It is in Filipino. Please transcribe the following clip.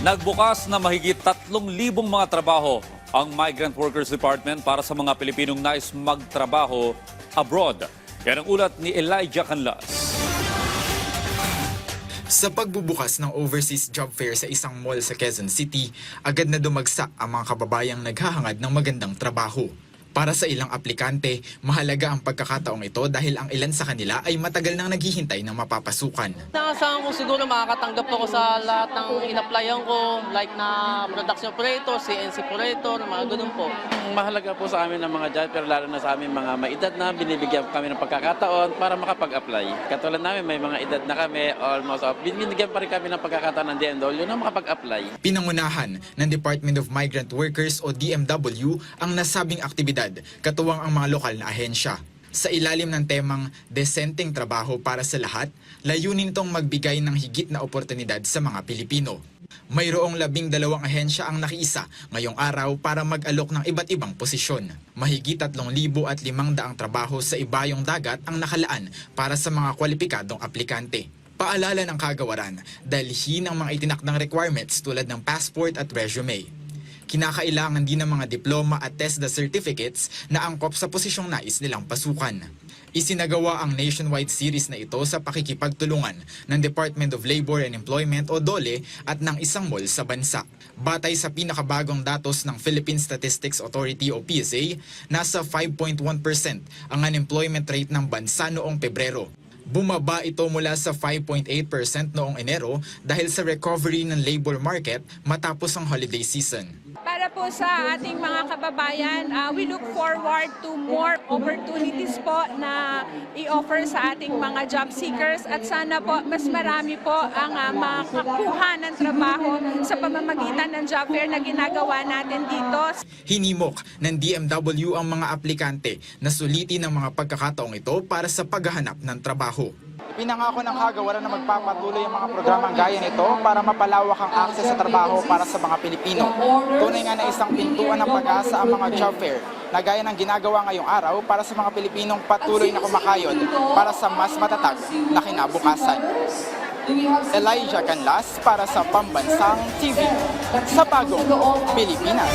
Nagbukas na mahigit 3,000 mga trabaho ang Migrant Workers Department para sa mga Pilipinong nais magtrabaho abroad. Yan ang ulat ni Elijah Canlas. Sa pagbubukas ng overseas job fair sa isang mall sa Quezon City, agad na dumagsa ang mga kababayang naghahangad ng magandang trabaho. Para sa ilang aplikante, mahalaga ang pagkakataong ito dahil ang ilan sa kanila ay matagal nang naghihintay ng mapapasukan. Naasahan ko siguro makakatanggap ako sa lahat ng in-applyan ko, like na production operator, CNC operator, mga ganun po. Mahalaga po sa amin ng mga job, pero lalo na sa amin mga maedad na, binibigyan kami ng pagkakataon para makapag-apply. Katulad namin, may mga edad na kami, almost, binibigyan pa rin kami ng pagkakataon ng DMW na makapag-apply. Pinangunahan ng Department of Migrant Workers o DMW ang nasabing aktibidad, katuwang ang mga lokal na ahensya. Sa ilalim ng temang Desenteng Trabaho para sa Lahat, layunin itong magbigay ng higit na oportunidad sa mga Pilipino. Mayroong 12 ahensya ang nakiisa ngayong araw para mag-alok ng iba't ibang posisyon. Mahigit 3,500 trabaho sa ibayong dagat ang nakalaan para sa mga kwalipikadong aplikante. Paalala ng kagawaran, dalhin ang mga itinakdang requirements tulad ng passport at resume. Kinakailangan din ng mga diploma at TESDA certificates na angkop sa posisyong nais nilang pasukan. Isinagawa ang nationwide series na ito sa pakikipagtulungan ng Department of Labor and Employment o DOLE at ng isang mall sa bansa. Batay sa pinakabagong datos ng Philippine Statistics Authority o PSA, nasa 5.1% ang unemployment rate ng bansa noong Pebrero. Bumaba ito mula sa 5.8% noong Enero dahil sa recovery ng labor market matapos ang holiday season. Para po sa ating mga kababayan, we look forward to more opportunities po na i-offer sa ating mga job seekers at sana po mas marami po ang makakuha ng trabaho sa pamamagitan ng job fair na ginagawa natin dito. Hinimok ng DMW ang mga aplikante na sulitin ang mga pagkakataong ito para sa paghahanap ng trabaho. Pinangako ng kagawaran na magpapatuloy ang mga programang gaya nito para mapalawak ang akses sa trabaho para sa mga Pilipino. Tunay nga na isang pintuan ng pag-asa ang mga job fair na gaya ng ginagawa ngayong araw para sa mga Pilipinong patuloy na kumakayod para sa mas matatag na kinabukasan. Elijah Canlas para sa Pambansang TV sa Bagong Pilipinas.